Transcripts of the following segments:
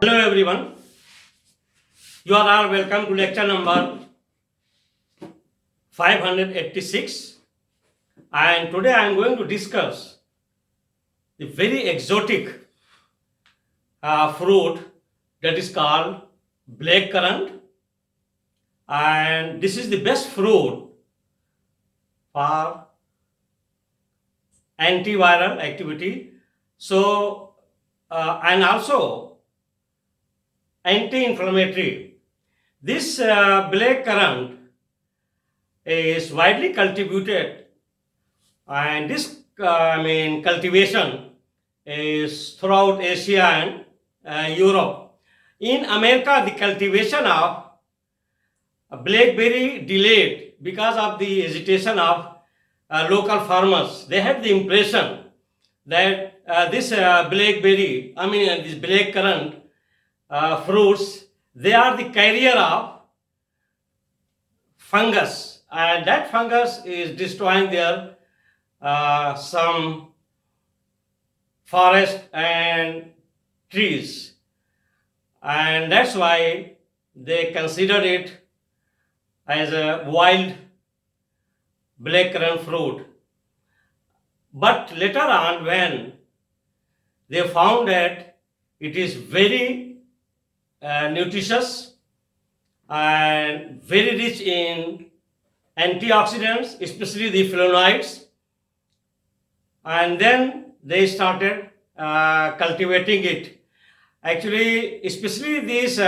Hello everyone, you are all welcome to lecture number 586, and today I am going to discuss the very exotic fruit that is called black currant, and this is the best fruit for antiviral activity, and also anti-inflammatory. This black currant is widely cultivated, and this cultivation is throughout Asia and Europe. In America, the cultivation of blackberry delayed because of the hesitation of local farmers. They had the impression that this this black currant fruits, they are the carrier of fungus, and that fungus is destroying their some forest and trees, and that's why they considered it as a wild blackcurrant fruit. But later on, when they found that it is very nutritious and very rich in antioxidants, especially the flavonoids, and then they started cultivating it. Actually, especially these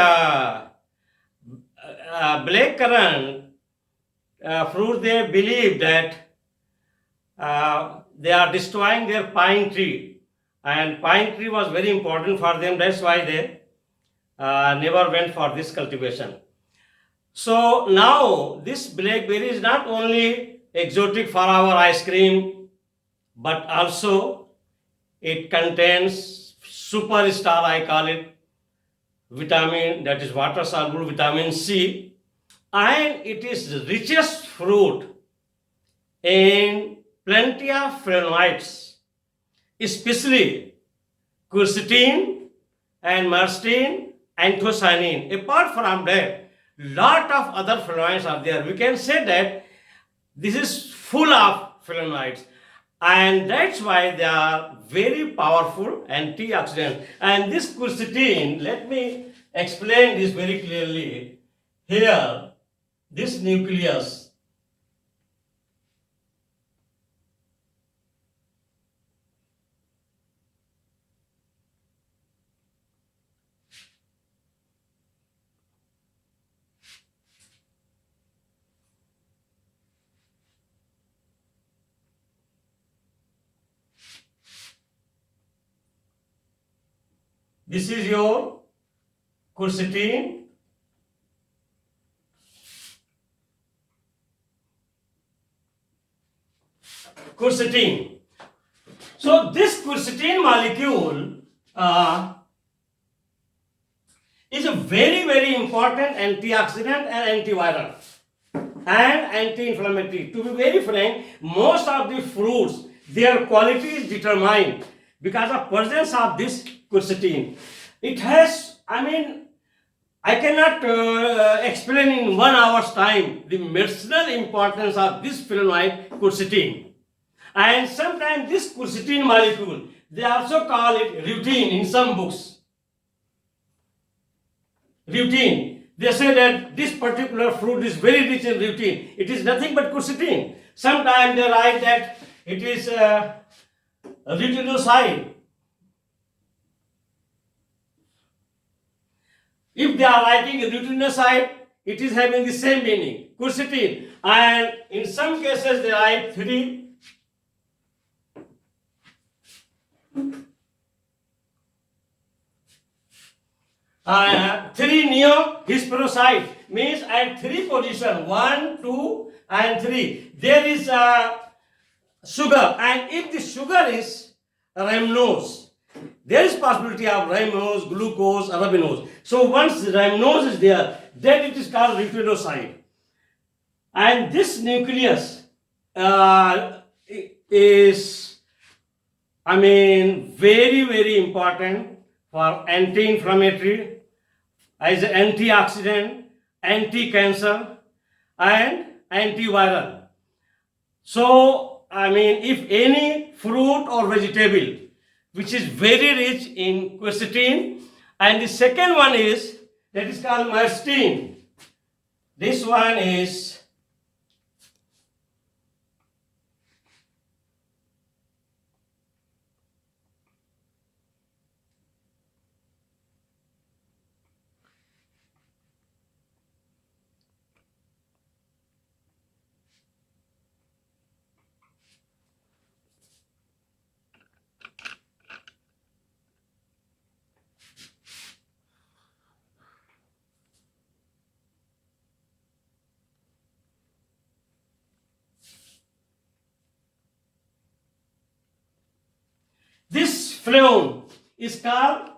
blackcurrant fruit, they believe that they are destroying their pine tree, and pine tree was very important for them. That's why they never went for this cultivation. So now this blackberry is not only exotic for our ice cream, but also it contains superstar, I call it, vitamin, that is water soluble vitamin C, and it is the richest fruit in plenty of flavonoids, especially quercetin and myrcene, anthocyanin. Apart from that, lot of other flavonoids are there. We can say that this is full of flavonoids, and that's why they are very powerful antioxidants. And this quercetin, let me explain this very clearly. Here, this nucleus, this is your quercetin, quercetin. So this quercetin molecule is a very important antioxidant and antiviral and anti-inflammatory. To be very frank, most of the fruits, their quality is determined because of presence of this quercetin. It has, I cannot explain in 1 hour's time the medicinal importance of this flavonoid quercetin. And sometimes this quercetin molecule, they also call it rutin in some books. Rutin. They say that this particular fruit is very rich in rutin. It is nothing but quercetin. Sometimes they write that it is rutinoside. If they are writing rutinoside, it is having the same meaning, quercetin. And in some cases they write 3 neohydroxide, means at 3 position, 1, 2 and 3, there is sugar, and if the sugar is rhamnose, there is possibility of rhamnose, glucose, arabinose. So once rhamnose is there, then it is called rutinoside. And this nucleus is very important for anti-inflammatory, as an antioxidant, anti-cancer, and antiviral. So, I mean, if any fruit or vegetable which is very rich in quercetin, and the second one is that is called myrcene. This one is this flavone is called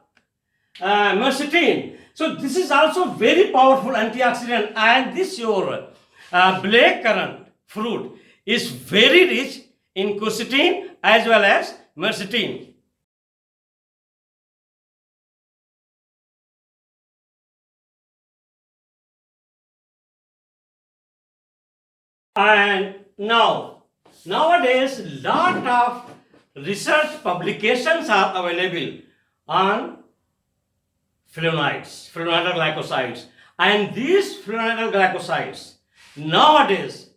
myrcene. So this is also very powerful antioxidant, and this your black currant fruit is very rich in quercetin as well as myrcene. And nowadays, lot of research publications are available on flavonoids, flavonoidal glycosides, and these flavonoidal glycosides nowadays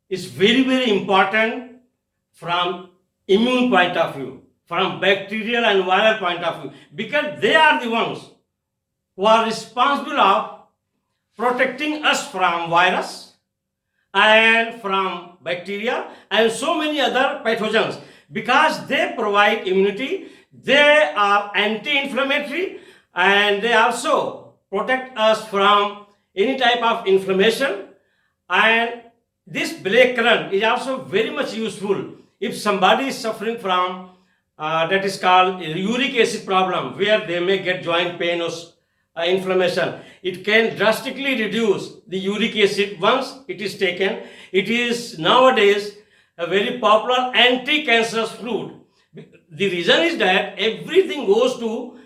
is very important from immune point of view, from bacterial and viral point of view, because they are the ones who are responsible of protecting us from virus and from bacteria and so many other pathogens, because they provide immunity, they are anti-inflammatory, and they also protect us from any type of inflammation. And this black currant is also very much useful if somebody is suffering from that is called uric acid problem, where they may get joint pain or inflammation. It can drastically reduce the uric acid once it is taken. It is nowadays a very popular anti-cancerous fruit. The reason is that everything goes to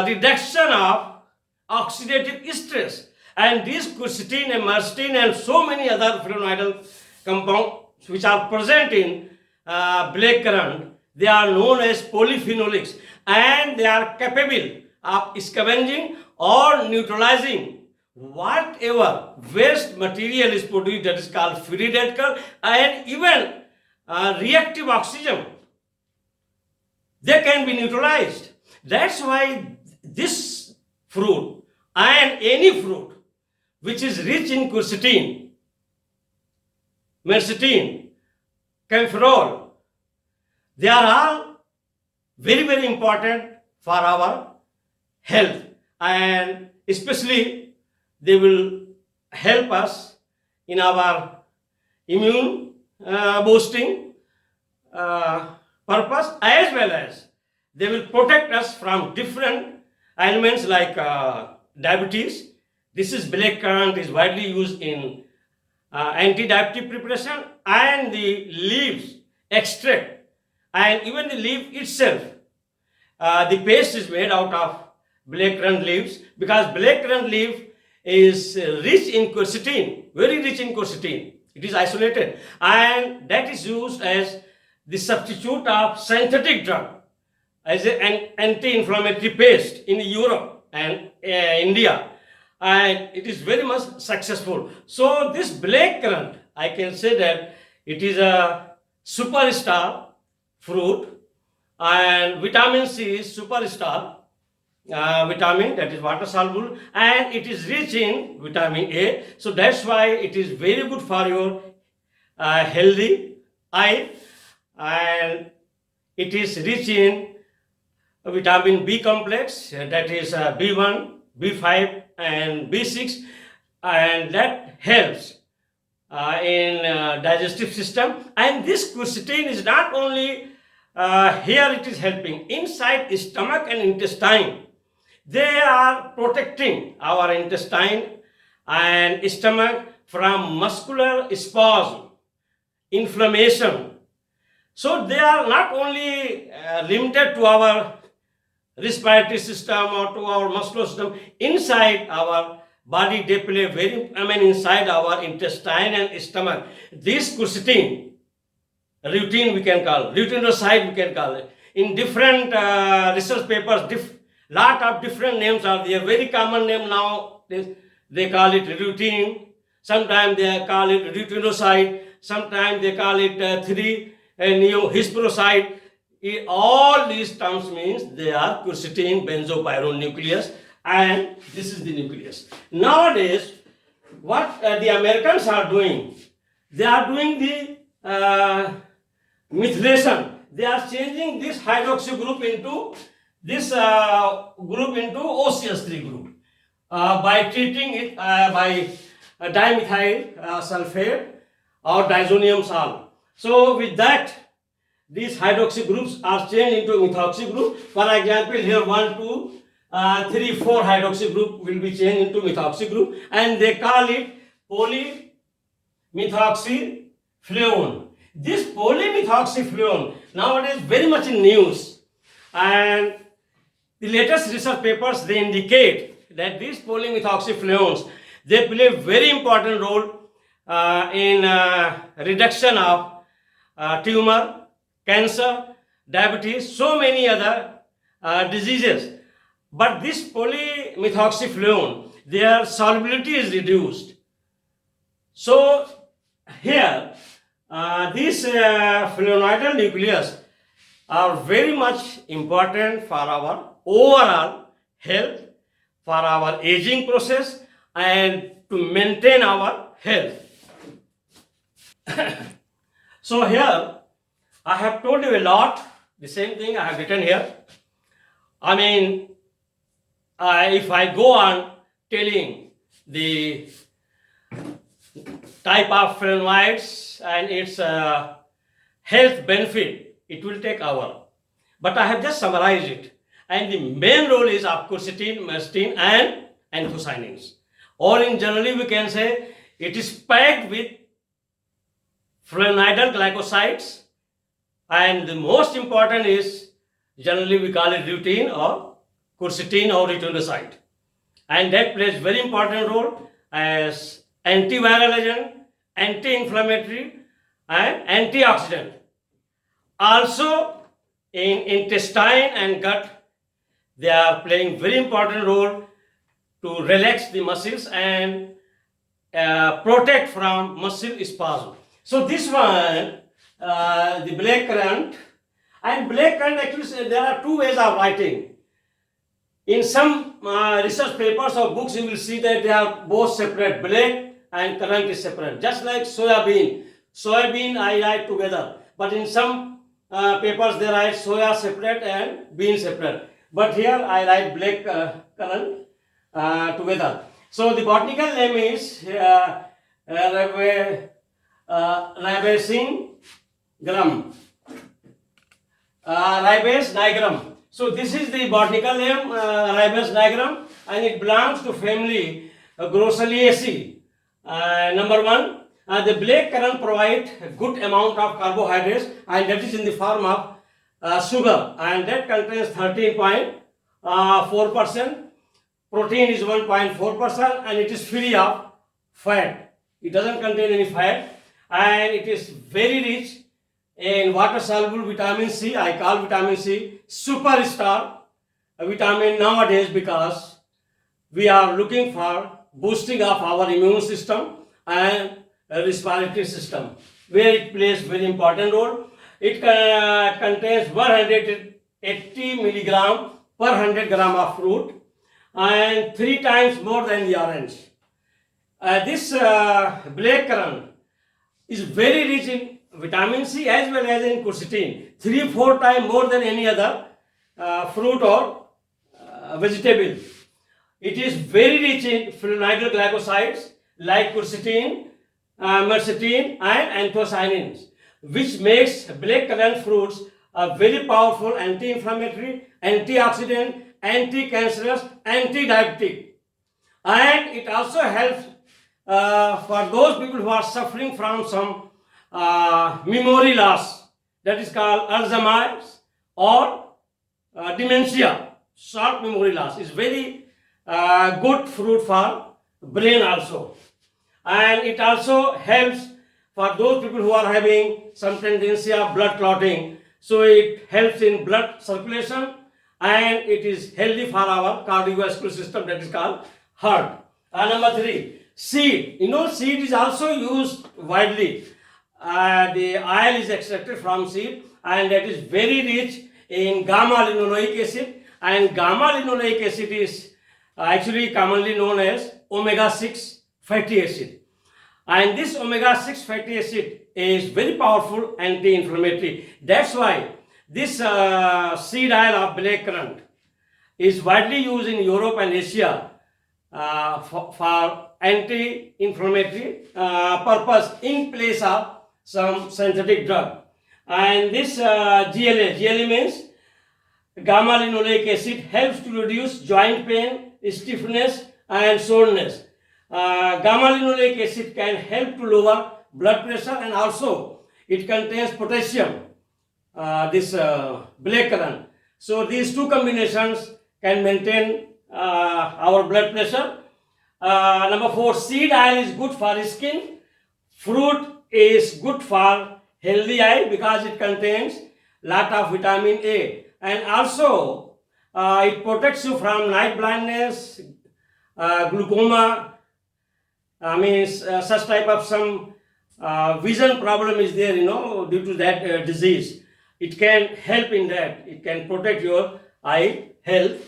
reduction of oxidative stress, and this quercetin and myrcene and so many other flavonoidal compounds which are present in black currant, they are known as polyphenolics, and they are capable of scavenging or neutralizing whatever waste material is produced, that is called free radical, and even reactive oxygen, they can be neutralized. That's why this fruit and any fruit which is rich in quercetin, myrcene, camphorol, they are all very important for our health, and especially they will help us in our immune boosting purpose, as well as they will protect us from different ailments like diabetes. This is black currant is widely used in anti-diabetic preparation, and the leaves extract and even the leaf itself. The paste is made out of black currant leaves, because black currant leaf is rich in quercetin, very rich in quercetin. It is isolated, and that is used as the substitute of synthetic drug as an anti-inflammatory paste in Europe and India, and it is very much successful. So this black currant, I can say that it is a superstar fruit, and vitamin C is superstar vitamin, that is water soluble, and it is rich in vitamin A. So that's why it is very good for your healthy eye, and it is rich in vitamin B complex, that is B1, B5 and B6, and that helps in digestive system. And this quercetin is not only here it is helping inside stomach and intestine. They are protecting our intestine and stomach from muscular spasm, inflammation. So they are not only limited to our respiratory system or to our muscular system. Inside our body, they play inside our intestine and stomach. This quercetin, routine we can call, retinoside we can call it. In different research papers, lot of different names are there. Very common name now, they call it routine. Sometimes they call it retinoside. Sometimes they call it 3-neohydroxyperoxide. All these terms means they are quercetin benzopyrrole nucleus, and this is the nucleus. Nowadays, what the Americans are doing, they are doing the methylation. They are changing this hydroxy group into this group into OCS3 group by treating it by dimethyl sulfate or diazonium salt. So with that, these hydroxy groups are changed into methoxy group. For example, here 1, 2, 3, 4 hydroxy group will be changed into methoxy group, and they call it polymethoxyfluone. This polymethoxyfluone nowadays very much in news, and the latest research papers, they indicate that these polymethoxyfluones, they play a very important role in reduction of tumor, cancer, diabetes, so many other diseases. But this polymethoxyfluone, their solubility is reduced. So here, these flavonoidal nucleus are very much important for our overall health, for our aging process, and to maintain our health. So here, I have told you a lot. The same thing I have written here. I mean, if I go on telling the type of flavonoids and its health benefit, it will take hour. But I have just summarized it. And the main role is of quercetin, myrcene, and anthocyanins. Or in generally we can say it is packed with flavonoidal glycosides, and the most important is generally we call it lutein or quercetin or retinoside, and that plays very important role as antiviral agent, anti-inflammatory, and antioxidant. Also in intestine and gut, they are playing very important role to relax the muscles and protect from muscle spasm. So this one, the black currant, and black currant actually there are two ways of writing. In some research papers or books, you will see that they are both separate. Black and currant is separate. Just like soybean. Soybean I write together. But in some papers they write soya separate and bean separate. But here I write black currant together. So the botanical name is Ribacea nigrum. Ribes nigrum. So this is the botanical name, Ribes nigrum, and it belongs to family Grosseliaceae. Number one, the black currant provide a good amount of carbohydrates, and that is in the form of sugar, and that contains 13.4%. Protein is 1.4%, and it is free of fat. It doesn't contain any fat, and it is very rich in water-soluble vitamin C. I call vitamin C superstar vitamin nowadays because we are looking for boosting of our immune system and respiratory system, where it plays very important role. It contains 180 milligram per 100 gram of fruit, and 3 times more than the orange. This black currant is very rich in vitamin C as well as in quercetin, 3-4 times more than any other fruit or vegetable. It is very rich in flavonoidal glycosides like quercetin, myrcene, and anthocyanins, which makes black currant fruits a very powerful anti-inflammatory, antioxidant, anti-cancerous, anti-diabetic, and it also helps for those people who are suffering from some memory loss, that is called Alzheimer's or dementia. short memory loss. It's very good fruit for brain also. And it also helps for those people who are having some tendency of blood clotting. So it helps in blood circulation and it is healthy for our cardiovascular system, that is called heart. And number 3, seed. Seed is also used widely. The oil is extracted from seed and that is very rich in gamma linoleic acid, and gamma linoleic acid is actually commonly known as omega-6 fatty acid. And this omega-6 fatty acid is very powerful anti-inflammatory. That's why this seed oil of blackcurrant is widely used in Europe and Asia for anti-inflammatory purpose in place of some synthetic drug. And this GLA means gamma linoleic acid, helps to reduce joint pain, stiffness and soreness. Gamma linoleic acid can help to lower blood pressure, and also it contains potassium, this blackcurrant. So these two combinations can maintain our blood pressure. Number 4, seed oil is good for skin. Fruit is good for healthy eye because it contains lot of vitamin A, and also it protects you from night blindness, glaucoma, such type of some vision problem is there, due to that disease. It can help in that. It can protect your eye health.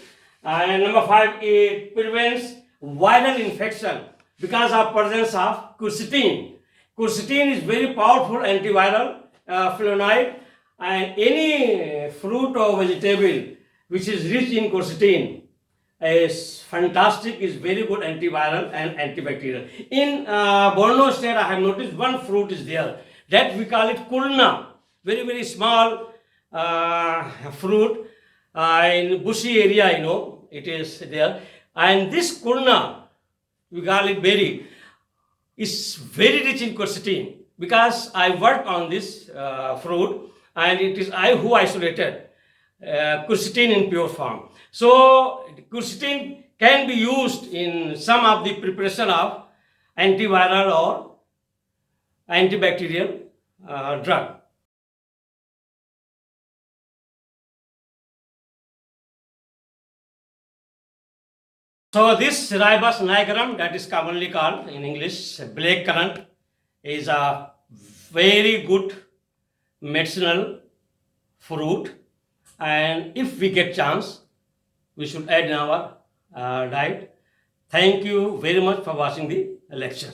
And number 5, it prevents viral infection because of presence of quercetin. Quercetin is very powerful antiviral flavonoid, and any fruit or vegetable which is rich in quercetin is fantastic, is very good antiviral and antibacterial. In Borno state, I have noticed one fruit is there that we call it kurna, very very small fruit in bushy area, it is there. And this kurna, we call it berry, is very rich in quercetin because I worked on this fruit, and it is I who isolated quercetin in pure form. So quercetin can be used in some of the preparation of antiviral or antibacterial drug. So this Ribos nigrorum, that is commonly called in English blackcurrant, is a very good medicinal fruit, and if we get chance, we should add in our diet. Thank you very much for watching the lecture.